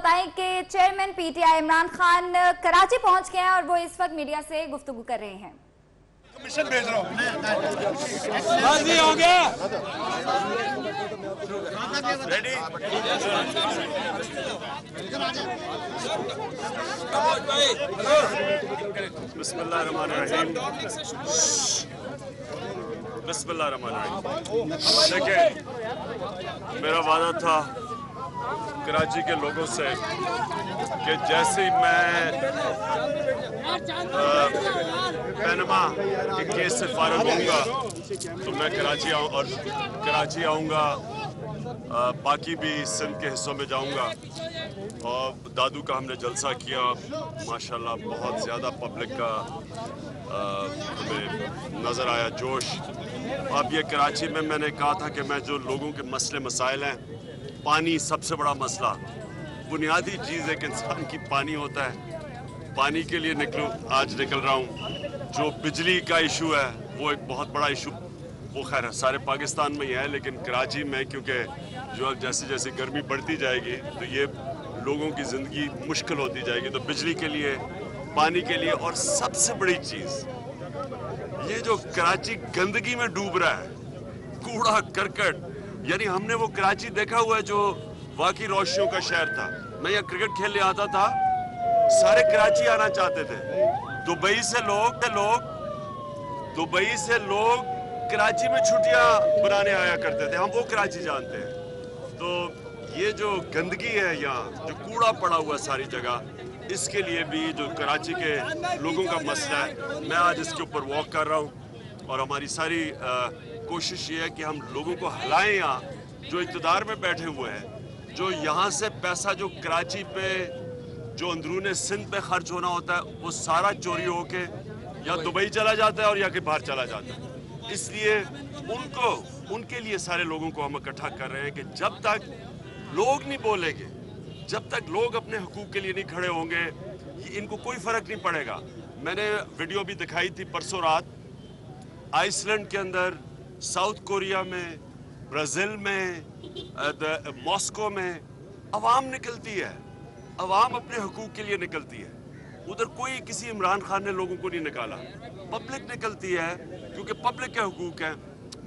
بتائیں کہ chairman P T I Imran Khan Karachi پہنچ گئے ہیں اور وہ اس وقت میڈیا سے گفتگو کر رہے ہیں. کمیشن بھیج رہا ہوں. ہو گیا. بسم اللہ الرحمن الرحیم. بسم اللہ الرحمن الرحیم. دیکھیں، میرا وعدہ تھا کراچی کے لوگوں سے کہ جیسے ہی میں پینما کے کیس سے فارغ ہوں گا تو میں کراچی آؤں گا، باقی بھی سندھ کے حصوں میں جاؤں گا. اور دادو کا ہم نے جلسہ کیا، ماشاءاللہ بہت زیادہ پبلک کا ہمیں نظر آیا جوش. اب یہ کراچی میں نے کہا تھا کہ میں جو لوگوں کے مسئلے مسائل ہیں، پانی سب سے بڑا مسئلہ، بنیادی چیز ایک انسان کی پانی ہوتا ہے، پانی کے لیے آج نکل رہا ہوں. جو بجلی کا ایشو ہے وہ ایک بہت بڑا ایشو، وہ خیر سارے پاکستان میں ہی ہے، لیکن کراچی میں کیونکہ جو جیسے جیسے گرمی بڑھتی جائے گی تو یہ لوگوں کی زندگی مشکل ہوتی جائے گی. تو بجلی کے لیے، پانی کے لیے، اور سب سے بڑی چیز یہ جو کراچی گندگی میں ڈوب رہا ہے، کوڑا کرکٹ. یعنی ہم نے وہ کراچی دیکھا ہوا ہے جو واقعی روشنیوں کا شہر تھا. میں یہاں کرکٹ کھیلنے آتا تھا، سارے کراچی آنا چاہتے تھے. دبئی سے لوگ کراچی میں چھٹیاں بنانے آیا کرتے تھے. ہم وہ کراچی جانتے ہیں. تو یہ جو گندگی ہے یہاں، جو کوڑا پڑا ہوا ہے ساری جگہ، اس کے لیے بھی جو کراچی کے لوگوں کا مسئلہ ہے، میں آج اس کے اوپر واک کر رہا ہوں. اور ہماری ساری کوشش یہ ہے کہ ہم لوگوں کو ہلائیں. یہاں جو اقتدار میں بیٹھے ہوئے ہیں، جو یہاں سے پیسہ جو کراچی پہ، جو اندرون سندھ پہ خرچ ہونا ہوتا ہے، وہ سارا چوری ہو کے یا دبئی چلا جاتا ہے اور یا کہ باہر چلا جاتا ہے. اس لیے ان کے لیے سارے لوگوں کو ہم اکٹھا کر رہے ہیں کہ جب تک لوگ نہیں بولیں گے، جب تک لوگ اپنے حقوق کے لیے نہیں کھڑے ہوں گے، ان کو کوئی فرق نہیں پڑے گا. میں نے ویڈیو بھی دکھائی تھی پرسوں رات، آئس لینڈ کے اندر، ساؤتھ کوریا میں، برازیل میں، ماسکو میں عوام نکلتی ہے، عوام اپنے حقوق کے لیے نکلتی ہے. ادھر کوئی کسی عمران خان نے لوگوں کو نہیں نکالا، پبلک نکلتی ہے کیونکہ پبلک کے حقوق ہیں.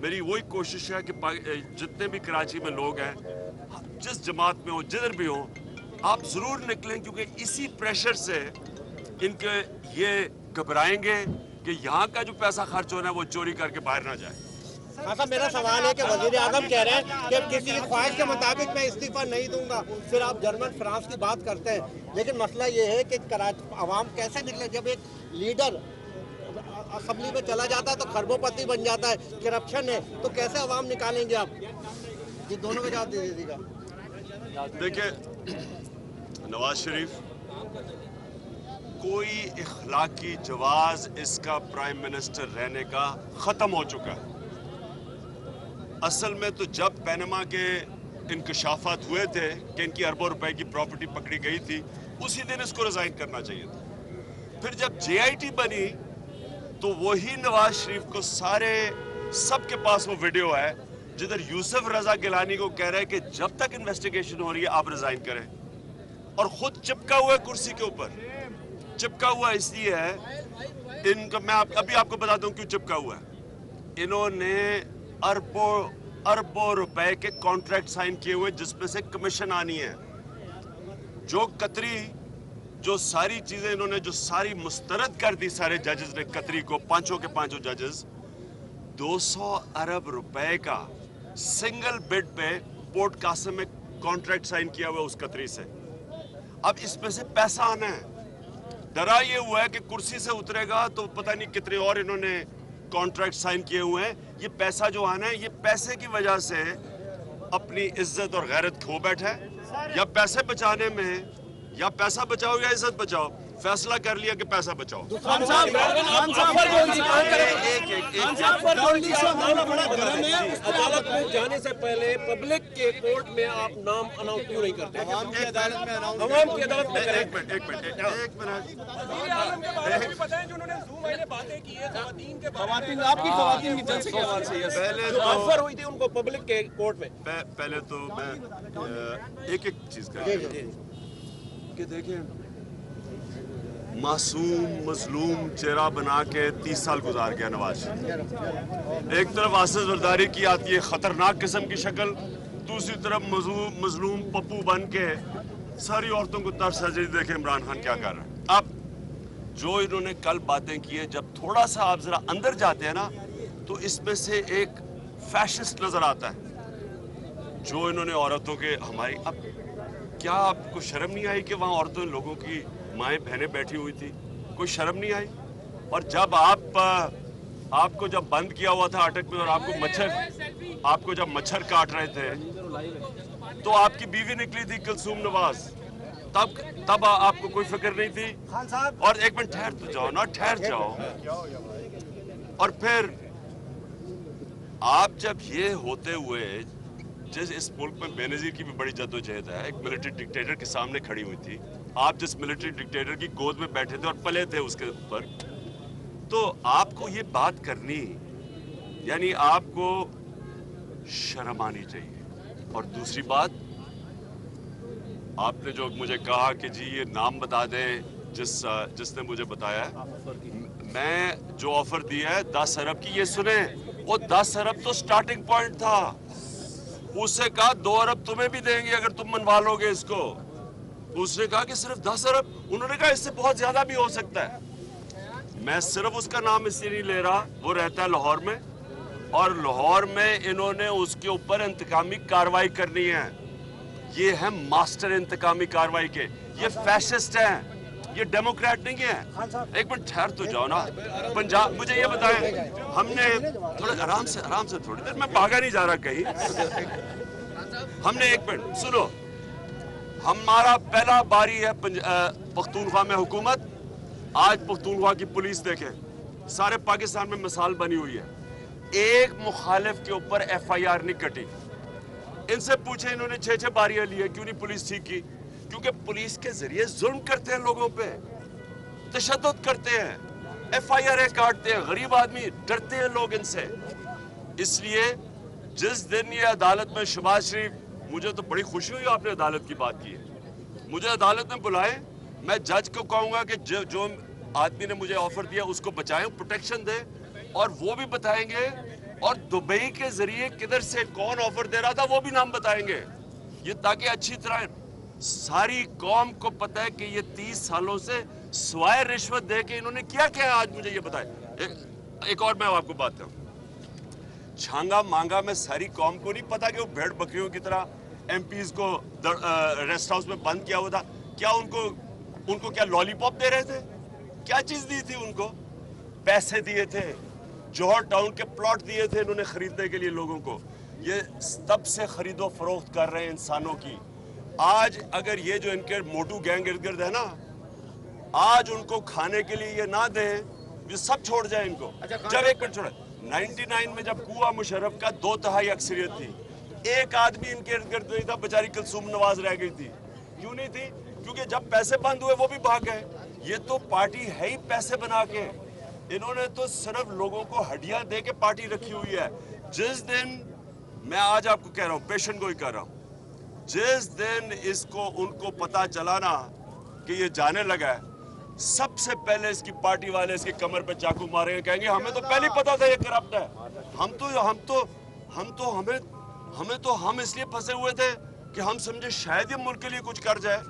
میری وہی کوشش ہے کہ جتنے بھی کراچی میں لوگ ہیں، جس جماعت میں ہو، جدھر بھی ہوں، آپ ضرور نکلیں، کیونکہ اسی پریشر سے ان کے یہ گھبرائیں گے کہ یہاں کا جو پیسہ خرچ ہونا ہے وہ چوری کر کے باہر نہ جائے. صاحب میرا سوال ہے کہ وزیر اعظم کہہ رہے ہیں کہ کسی خواہش کے مطابق میں استعفیٰ نہیں دوں گا، پھر آپ جرمن فرانس کی بات کرتے ہیں، لیکن مسئلہ یہ ہے کہ عوام کیسے نکلے جب ایک لیڈر اسمبلی میں چلا جاتا ہے تو کھربوں پتی بن جاتا ہے، کرپشن ہے، تو کیسے عوام نکالیں گے آپ؟ یہ دونوں کا جواب دے دیجیے گا. دیکھیں، نواز شریف کوئی اخلاقی جواز اس کا پرائم منسٹر رہنے کا ختم ہو چکا ہے. اصل میں تو جب پینما کے انکشافات ہوئے تھے کہ ان کی اربوں روپے کی پراپرٹی پکڑی گئی تھی، اسی دن اس کو ریزائن کرنا چاہیے تھا. پھر جب جے آئی ٹی بنی تو وہی نواز شریف کو سب کے پاس وہ ویڈیو ہے جدھر یوسف رضا گیلانی کو کہہ رہے کہ جب تک انویسٹیگیشن ہو رہی ہے آپ ریزائن کریں، اور خود چپکا ہوا ہے کرسی کے اوپر. چپکا ہوا اس لیے ہے میں ابھی آپ کو بتاتا ہوں کیوں چپکا ہوا ہے. انہوں نے اربوں روپے کے کانٹریکٹ سائن کیے ہوئے جس میں سے کمیشن آنی ہے. جو قطری، جو ساری چیزیں انہوں نے جو ساری مسترد کر دی سارے ججز نے قطری کو، پانچوں کے پانچوں ججز، 200 ارب روپے کا سنگل بڈ پہ پورٹ قاسم میں کانٹریکٹ سائن کیا ہوا اس قطری سے. اب اس میں سے پیسہ آنا ہے. ڈرا یہ ہوا ہے کہ کرسی سے اترے گا تو پتہ نہیں کتنے اور انہوں نے کانٹریکٹ سائن کیے ہوئے ہیں. یہ پیسہ جو آنا ہے، یہ پیسے کی وجہ سے اپنی عزت اور غیرت کھو بیٹھا ہے. یا پیسے بچانے میں، یا پیسہ بچاؤ یا عزت بچاؤ، فیصلہ کر لیا کہ پیسہ بچاؤ. عدالت میں جانے سے پہلے پبلک کے کورٹ میں آپ نام اناؤنس کیوں نہیں کرتے؟ عوام کی عدالت میں ایک منٹ خواتین، آپ کی خواتین کی جلسے کے حوالے سے جو آفر ہوئی تھی ان کو پبلک کے کورٹ میں. پہلے تو میں ایک چیز کر कि देखें मासूम मजलूम चेहरा बना के 30 साल गुजार गया नवाज शरीफ। एक तरफ आसिफ जरदारी की आती है खतरनाक किस्म की शक्ल, दूसरी तरफ मजलूम पप्पू बन के सारी औरतों को तरस है। देखें इमरान खान क्या कर रहा है। अब जो इन्होंने कल बातें की है, जब थोड़ा सा आप जरा अंदर जाते हैं ना तो इसमें से एक फैशिस्ट नजर आता है। जो इन्होंने औरतों के हमारी, अब क्या आपको शर्म नहीं आई कि वहाँ औरतों लोगों की माएँ बहनें बैठी हुई थी? कोई शर्म नहीं आई? और जब आपको जब बंद किया हुआ था अटक में और आपको जब मच्छर काट रहे थे तो आपकी बीवी निकली थी कुलसूम नवाज, तब आपको कोई फिक्र नहीं थी? और एक मिनट ठहर तो जाओ ना, ठहर जाओ। और फिर आप जब ये होते हुए जिस इस मुल्क में बेनजीर की भी बड़ी जद्दोजहद है, एक मिलिट्री डिक्टेटर के सामने खड़ी हुई थी, आप जिस मिलिट्री डिक्टेटर की गोद में बैठे थे और पले थे उसके ऊपर, तो आपको ये बात करनी, यानी आपको शर्म आनी चाहिए। और दूसरी बात, आपने जो मुझे कहा कि जी ये नाम बता दे जिसने मुझे बताया, मैं जो ऑफर दिया है 10 अरब की, ये सुने, वो 10 अरब तो स्टार्टिंग पॉइंट था। उससे कहा 2 अरब तुम्हें भी देंगे अगर तुम मनवा लोगे इसको। उसने कहा कि सिर्फ 10 अरब, उन्होंने कहा इससे बहुत ज्यादा भी हो सकता है। मैं सिर्फ उसका नाम इसलिए नहीं ले रहा, वो रहता है लाहौर में, और लाहौर में इन्होंने उसके ऊपर इंतकामी कार्रवाई करनी है। ये है मास्टर इंतकामी कार्रवाई के, ये फैशिस्ट हैं, ये डेमोक्रेट नहीं है। एक मिनट ठहर तो जाओ ना। पंजाब, मुझे ये बताएं, हमने थोड़ा आराम से थोड़ी देर, मैं भागा नहीं जा रहा कहीं। हमने, एक मिनट सुनो, हमारा पहला बारी है पख्तूनख्वा में हुकूमत। आज पख्तूनख्वा की पुलिस देखें, सारे पाकिस्तान में मिसाल बनी हुई है, एक मुखालिफ के ऊपर FIR नहीं कटी। इनसे पूछे, इन्होंने 6 बारियां ली है, क्यों नहीं पुलिस ठीक की? क्योंकि पुलिस के जरिए जुल्म करते हैं, लोगों पे तशद्दुद करते हैं, FIR काटते हैं, गरीब आदमी डरते हैं लोग इनसे। इसलिए जिस दिन ये अदालत में शहबाज शरीफ, मुझे तो बड़ी खुशी हुई आपने अदालत की बात की है, मुझे अदालत में बुलाए, मैं जज को कहूंगा कि जो आदमी ने मुझे ऑफर दिया उसको बचाएं, प्रोटेक्शन दे, और वो भी बताएंगे, और दुबई के जरिए किधर से कौन ऑफर दे रहा था वो भी नाम बताएंगे, ये ताकि अच्छी तरह सारी कौम को पता है कि ये 30 सालों से सिवाय रिश्वत दे के इन्होंने क्या क्या है। आज मुझे ये बताए। एक और मैं आपको बात कहूँ, छांगा मांगा में सारी कौम को नहीं पता कि वो भेड़ बकरियों की तरह MPs को रेस्ट हाउस में बंद किया हुआ था। क्या उनको क्या लॉलीपॉप दे रहे थे? क्या चीज दी थी उनको? पैसे दिए थे, जौहर टाउन के प्लॉट दिए थे इन्होंने खरीदने के लिए लोगों को। ये तब से खरीदो फरोख्त कर रहे हैं इंसानों की। आज अगर ये जो इनके मोटू गैंग इर्द गिर्द है ना, आज उनको खाने के लिए ये ना दें, ये सब छोड़ जाए इनको। जब एक मिनट छोड़े, 99 में जब कुआ मुशर्रफ का 2/3 अक्सरियत थी, एक आदमी इनके इर्द गिर्द नहीं था, बेचारी कुलसूम नवाज रह गई थी। क्यों नहीं थी? क्योंकि जब पैसे बंद हुए वो भी भाग गए। ये तो पार्टी है ही पैसे बना के, इन्होंने तो सिर्फ लोगों को हड्डियां दे के पार्टी रखी हुई है। जिस दिन, मैं आज आपको कह रहा हूं, पेशेंट को ही कह रहा हूं, जिस दिन उनको पता चला ना कि ये जाने लगा है, सबसे पहले इसकी पार्टी वाले इसकी कमर पे चाकू मारेंगे, कहेंगे हमें तो पहले ही पता था ये करप्ट है। हम इसलिए फंसे हुए थे कि हम समझे शायद ये मुल्क के लिए कुछ कर जाए।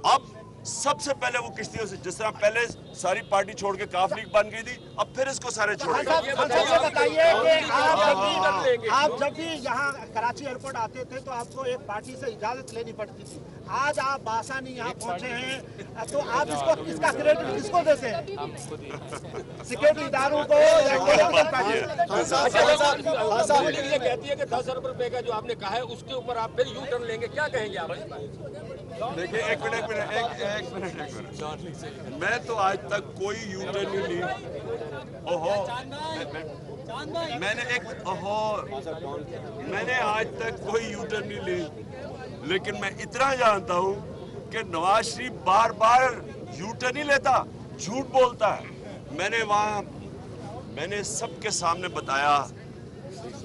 अब सबसे पहले वो किश्तियों से, जिस तरह पहले सारी पार्टी छोड़ के काफ लीग बन गई थी, अब फिर इसको सारे छोड़ेंगे। बताइए कि आप जब भी यहाँ कराची एयरपोर्ट आते थे तो आपको एक पार्टी से इजाजत लेनी पड़ती थी। आज आप बासानी यहाँ पहुँचे हैं, तो आप इसका क्रेडिट किसको देते हैं? सिक्योरिटी इदारों को या पॉलिटिकल पार्टी? ये कहती है कि 10 अरब रुपए का जो आपने कहा है उसके ऊपर आप फिर यू टर्न लेंगे, क्या कहेंगे आप? देखिए, एक मिनट, मैं तो आज तक कोई यूटर्न नहीं ली। मैंने आज तक कोई यूटर्न नहीं ली, लेकिन मैं इतना जानता हूं कि नवाज शरीफ बार बार यूटर्न नहीं लेता, झूठ बोलता है। मैंने सबके सामने बताया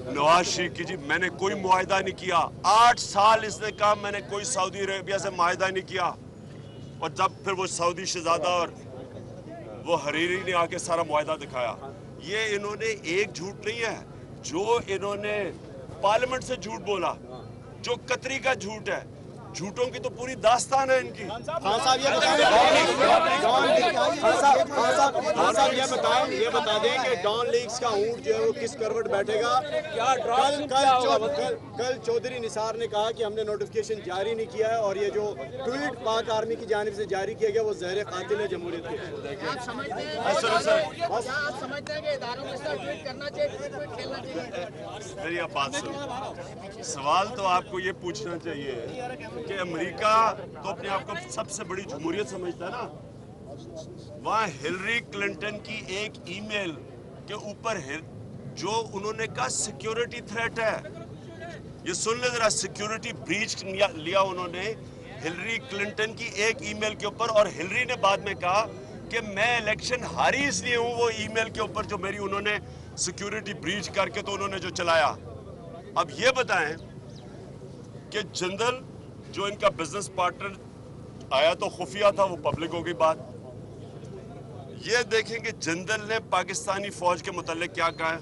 नवाज शरीफ की, जी मैंने कोई मुआहिदा नहीं किया। 8 साल इसने कहा मैंने कोई सऊदी अरेबिया से मुआहिदा नहीं किया। और जब फिर वो सऊदी शहजादा और वो हरीरी ने आके सारा मुआहदा दिखाया, ये इन्होंने एक झूठ नहीं है, जो इन्होंने पार्लियामेंट से झूठ बोला, जो कतरी का झूठ है, झूठों की तो पूरी दास्तान है इनकी। ये बता दें कि डॉन लीग्स का ऊंट जो है वो किस करवट बैठेगा। कल चौधरी निसार ने कहा कि हमने नोटिफिकेशन जारी नहीं किया है और ये जो ट्वीट पाक आर्मी की जानिब से जारी किया गया वो जहर कातिल है जमहूरियत के। आप समझते हैं कि इदारों के साथ ट्वीट करना चाहिए, ट्वीट खेलना चाहिए? मेरी आप बात सुनो, सवाल तो आपको ये पूछना चाहिए कि अमेरिका तो अपने आप को सबसे बड़ी जमहूरियत समझता है ना। वहाँ हिलरी क्लिंटन की एक ईमेल के ऊपर जो उन्होंने कहा सिक्योरिटी थ्रेट है, ये सुन ले जरा, सिक्योरिटी ब्रीच लिया उन्होंने हिलरी क्लिंटन की एक ईमेल के ऊपर, और हिलरी ने बाद में कहा कि मैं इलेक्शन हारी इसलिए हूँ वो ईमेल के ऊपर जो मेरी उन्होंने सिक्योरिटी ब्रीच करके तो उन्होंने जो चलाया। अब ये बताएं कि जनरल जो इनका बिजनेस पार्टनर आया तो खुफिया था, वो पब्लिक हो गई बात। ये देखें कि जनरल ने पाकिस्तानी फौज के मुतालिक क्या कहा है,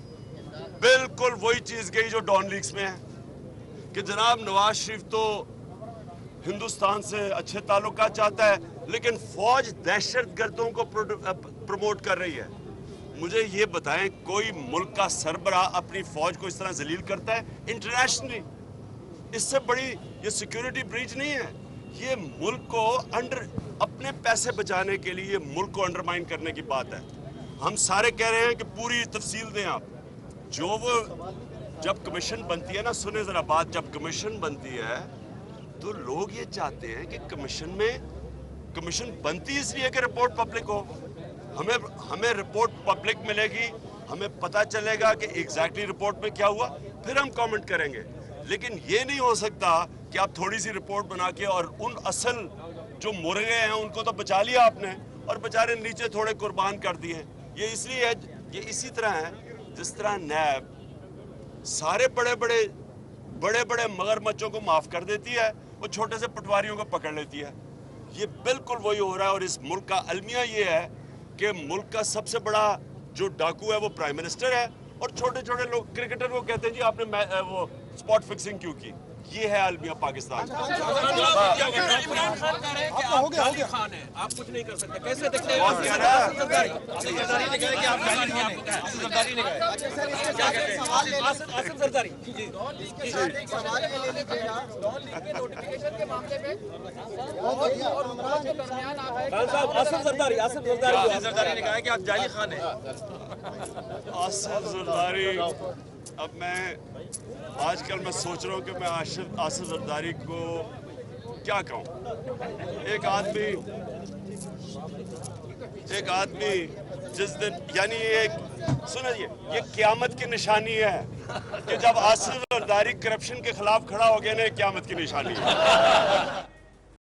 बिल्कुल वही चीज गई जो डॉन लीग्स में है कि जनाब नवाज शरीफ तो हिंदुस्तान से अच्छे ताल्लुकात चाहता है लेकिन फौज दहशत गर्दों को प्रमोट कर रही है। मुझे ये बताएं, कोई मुल्क का सरबराह अपनी फौज को इस तरह जलील करता है इंटरनेशनली? इससे बड़ी ये सिक्योरिटी ब्रीच नहीं है, ये मुल्क को अपने पैसे बचाने के लिए मुल्क को अंडरमाइन करने की बात है। हम सारे कह रहे हैं कि पूरी तफसील दें आप। जो वो जब कमीशन बनती है ना, सुने जरा बात, जब कमीशन बनती है तो लोग ये चाहते हैं कि कमीशन बनती इसलिए कि रिपोर्ट पब्लिक हो। हमें रिपोर्ट पब्लिक मिलेगी, हमें पता चलेगा कि एग्जैक्टली रिपोर्ट में क्या हुआ, फिर हम कमेंट करेंगे। लेकिन ये नहीं हो सकता कि आप थोड़ी सी रिपोर्ट बना के और उन असल जो मुर्गे हैं उनको तो बचा लिया आपने और बेचारे नीचे थोड़े कुर्बान कर दिए। ये इसलिए है, ये इसी तरह है जिस तरह नैब सारे बड़े बड़े मगरमच्छों को माफ कर देती है, वो छोटे से पटवारियों को पकड़ लेती है। ये बिल्कुल वही हो रहा है। और इस मुल्क का अलमिया ये है कि मुल्क का सबसे बड़ा जो डाकू है वो प्राइम मिनिस्टर है, और छोटे छोटे लोग क्रिकेटर को कहते हैं जी आपने वो स्पॉट फिक्सिंग क्यों की। ये है अलमिया पाकिस्तान। खान है, आप कुछ नहीं कर सकते, कैसे देखते हैं? और कह रहा है आसिफ जरदारी ने कहा कि आप जाली खान हैं। आसिफ जरदारी, अब आजकल मैं सोच रहा हूँ कि मैं आसिफ जरदारी को क्या कहूँ। एक आदमी जिस दिन, यानी सुनिए, ये क़यामत की निशानी है कि जब आसिफ जरदारी करप्शन के खिलाफ खड़ा हो गया ना, क़यामत की निशानी है।